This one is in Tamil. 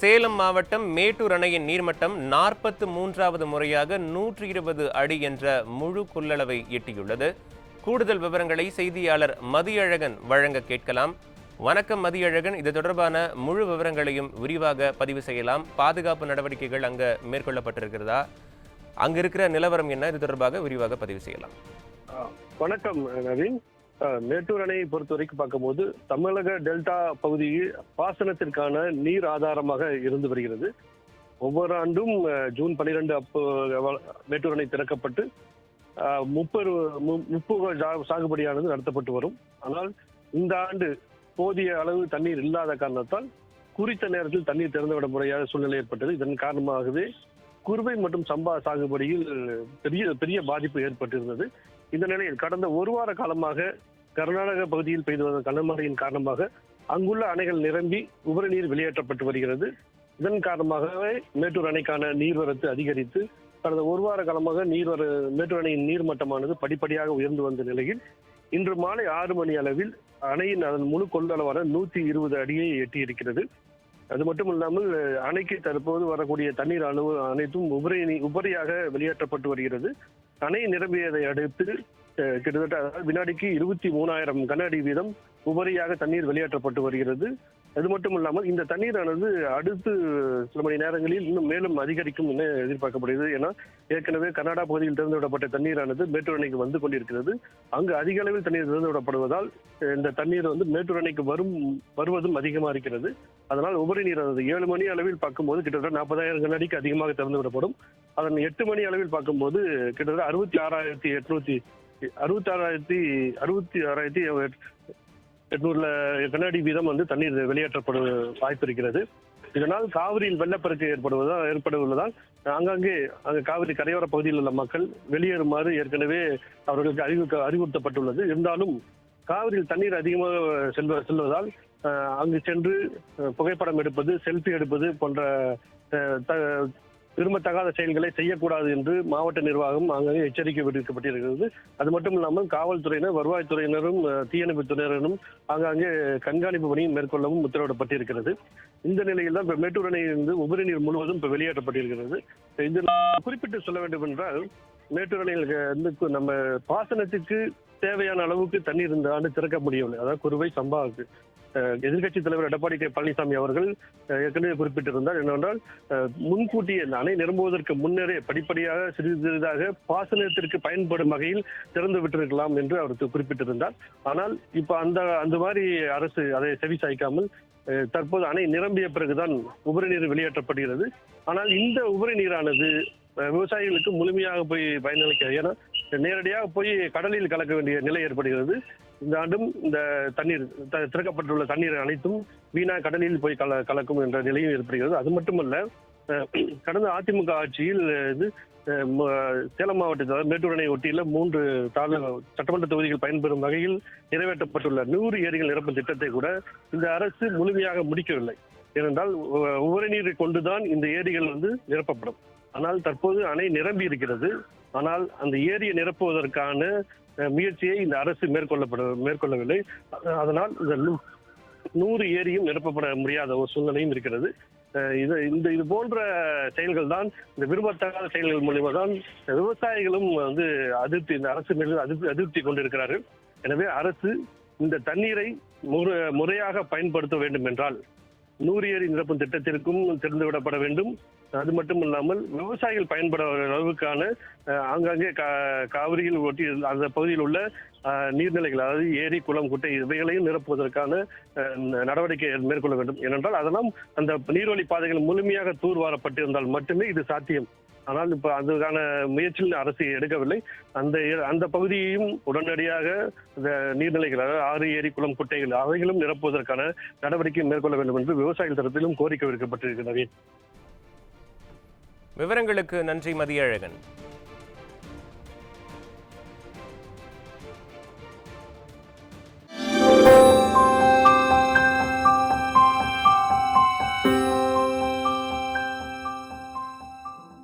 சேலம் மாவட்டம் மேட்டூர் அணையின் நீர்மட்டம் 43வது முறையாக 120 அடி என்ற முழு கொள்ளளவை எட்டியுள்ளது. கூடுதல் விவரங்களை செய்தியாளர் மதியழகன் வழங்க கேட்கலாம். வணக்கம் மதியழகன், இது தொடர்பான முழு விவரங்களையும் விரிவாக பதிவு செய்யலாம். பாதுகாப்பு நடவடிக்கைகள் அங்க மேற்கொள்ளப்பட்டிருக்கிறதா, அங்க இருக்கிற நிலவரம் என்ன, இது தொடர்பாக விரிவாக பதிவு செய்யலாம். வணக்கம் நவீன். மேட்டூர் அணையை பொறுத்த வரைக்கும் பார்க்கும்போது தமிழக டெல்டா பகுதியில் பாசனத்திற்கான நீர் ஆதாரமாக இருந்து வருகிறது. ஒவ்வொரு ஆண்டும் ஜூன் 12 அப்போ மேட்டூர் அணை திறக்கப்பட்டு முப்பது சாகுபடியானது நடத்தப்பட்டு வரும். ஆனால் இந்த ஆண்டு போதிய அளவு தண்ணீர் இல்லாத காரணத்தால் குறித்த நேரத்தில் தண்ணீர் திறந்துவிட முடியாத சூழ்நிலை ஏற்பட்டது. இதன் காரணமாகவே குறுவை மற்றும் சம்பா சாகுபடியில் பெரிய பாதிப்பு ஏற்பட்டிருந்தது. இந்த நிலையில் கடந்த ஒரு வார காலமாக கர்நாடக பகுதியில் பெய்து வந்த கனமழையின் காரணமாக அங்குள்ள அணைகள் நிரம்பி உபரி நீர் வெளியேற்றப்பட்டு வருகிறது. இதன் காரணமாகவே மேட்டூர் அணைக்கான நீர்வரத்து அதிகரித்து கடந்த ஒரு வார காலமாக மேட்டூர் அணையின் நீர்மட்டமானது படிப்படியாக உயர்ந்து வந்த நிலையில் இன்று மாலை 6 மணி அளவில் அணையின் அதன் முழு கொள்ளளவான 120 அடியை எட்டியிருக்கிறது. அது மட்டும் இல்லாமல் அணைக்கு தற்போது வரக்கூடிய தண்ணீர் அனைத்தும் உபரியாக வெளியேற்றப்பட்டு வருகிறது. அணை நிரம்பியதை அடுத்து கிட்டத்தட்ட வினாடிக்கு 23,000 கன அடி வீதம் உபரியாக தண்ணீர் வெளியேற்றப்பட்டு வருகிறது. அது மட்டும் இல்லாமல் இந்த தண்ணீரானது அடுத்து சில மணி நேரங்களில் இன்னும் மேலும் அதிகரிக்கும் என எதிர்பார்க்கப்படுகிறது. ஏன்னா ஏற்கனவே கர்நாடகா பகுதியில் திறந்துவிடப்பட்ட தண்ணீரானது மேட்டூர் அணைக்கு வந்து கொண்டிருக்கிறது. அங்கு அதிக அளவில் தண்ணீர் திறந்துவிடப்படுவதால் இந்த தண்ணீர் மேட்டூர் அணைக்கு வருவதும் அதிகமாக இருக்கிறது. அதனால் உபரி நீரானது 7 மணி அளவில் பார்க்கும்போது கிட்டத்தட்ட 40,000 கன அடிக்கு அதிகமாக திறந்துவிடப்படும். அதன் 8 மணி அளவில் பார்க்கும்போது கிட்டத்தட்ட 66,800 கன அடி வீதம் தண்ணீர் வெளியேற்றப்பட வாய்ப்பு இருக்கிறது. இதனால் காவிரியில் வெள்ளப்பெருக்கு ஏற்படுவதால் ஆங்காங்கே காவிரி கரையோர பகுதியில் உள்ள மக்கள் வெளியேறுமாறு ஏற்கனவே அவர்களுக்கு அறிவுறுத்தப்பட்டுள்ளது. இருந்தாலும் காவிரியில் தண்ணீர் அதிகமாக செல்வதால் அங்கு சென்று புகைப்படம் எடுப்பது, செல்ஃபி எடுப்பது போன்ற விரும்பத்தகாத செயல்களை செய்யக்கூடாது என்று மாவட்ட நிர்வாகம் அங்கே எச்சரிக்கை விடுக்கப்பட்டிருக்கிறது. அது மட்டும் இல்லாமல் காவல்துறையினர், வருவாய்த்துறையினரும் தீயணைப்புத்துறையினரும் ஆங்காங்கே கண்காணிப்பு பணியும் மேற்கொள்ளவும் உத்தரவிடப்பட்டிருக்கிறது. இந்த நிலையில் தான் மேட்டூர் அணையிலிருந்து உபரி நீர் முழுவதும் இப்ப வெளியேற்றப்பட்டிருக்கிறது. இது குறிப்பிட்டு சொல்ல வேண்டும் என்றால் மேட்டூர் அணையில் நம்ம பாசனத்துக்கு தேவையான அளவுக்கு தண்ணீர் இந்த ஆண்டு திறக்க முடியவில்லை. அதாவது குறுவை சம்பாவுக்கு எதிர்கட்சி தலைவர் எடப்பாடி கே பழனிசாமி அவர்கள் ஏற்கனவே குறிப்பிட்டிருந்தார். என்னவென்றால் முன்கூட்டியே அணை நிரம்புவதற்கு முன்னரே படிப்படியாக சிறிதாக பாசனத்திற்கு பயன்படும் வகையில் திறந்து விட்டிருக்கலாம் என்று அவர் குறிப்பிட்டிருந்தார். ஆனால் இப்ப அந்த மாதிரி அரசு அதை செவி சாய்க்காமல் தற்போது அணை நிரம்பிய பிறகுதான் உபரி நீர் வெளியேற்றப்படுகிறது. ஆனால் இந்த உபரி நீரானது விவசாயிகளுக்கு முழுமையாக போய் பயனளிக்கிறது. ஏன்னா நேரடியாக போய் கடலில் கலக்க வேண்டிய நிலை ஏற்படுகிறது. இந்த ஆண்டும் இந்த தண்ணீர் திறக்கப்பட்டுள்ள தண்ணீர் அனைத்தும் வீணா கடலில் போய் கலக்கும் என்ற நிலையும் ஏற்படுகிறது. அது மட்டுமல்ல, கடந்த அதிமுக ஆட்சியில் சேலம் மாவட்டத்தில் மேட்டூர் அணை ஒட்டியுள்ள 3 சட்டமன்ற தொகுதிகள் பயன்பெறும் வகையில் நிறைவேற்றப்பட்டுள்ள 100 ஏரிகள் நிரப்பும் திட்டத்தை கூட இந்த அரசு முழுமையாக முடிக்கவில்லை. ஏனென்றால் உபரி நீரை கொண்டுதான் இந்த ஏரிகள் நிரப்பப்படும். ஆனால் தற்போது அணை நிரம்பி இருக்கிறது. ஆனால் அந்த ஏரியை நிரப்புவதற்கான முயற்சியை இந்த அரசு மேற்கொள்ளவில்லை. அதனால் இந்த 100 ஏரியும் நிரப்பப்பட முடியாத ஒரு சூழ்நிலையும் இருக்கிறது. இது போன்ற செயல்கள் தான், இந்த விரும்பத்தகாத செயல்கள் மூலியமா தான் விவசாயிகளும் இந்த அரசு மீது அதிருப்தி கொண்டிருக்கிறார்கள். எனவே அரசு இந்த தண்ணீரை முறையாக பயன்படுத்த வேண்டும் என்றால் 100 ஏரி நிரப்பும் திட்டத்திற்கும் திறந்துவிடப்பட வேண்டும். அது மட்டும் இல்லாமல் விவசாயிகள் பயன்பட அளவுக்கான ஆங்காங்கே காவிரியில் ஒட்டி அந்த பகுதியில் உள்ள நீர்நிலைகள், அதாவது ஏரி, குளம், குட்டை இவைகளையும் நிரப்புவதற்கான நடவடிக்கை மேற்கொள்ள வேண்டும். ஏனென்றால் அதெல்லாம் அந்த நீர்வழி பாதைகள் முழுமையாக தூர்வாரப்பட்டிருந்தால் மட்டுமே இது சாத்தியம். ஆனால் இப்ப அதுக்கான முயற்சியில் அரசு எடுக்கவில்லை. அந்த பகுதியையும் உடனடியாக நீர்நிலைகள், அதாவது ஆறு, ஏரி, குளம், குட்டைகள் அவைகளும் நிரப்புவதற்கான நடவடிக்கை மேற்கொள்ள வேண்டும் என்று விவசாயிகள் தரப்பிலும் கோரிக்கை விடுக்கப்பட்டிருக்கிறது. விவரங்களுக்கு நன்றி மதியழகன்.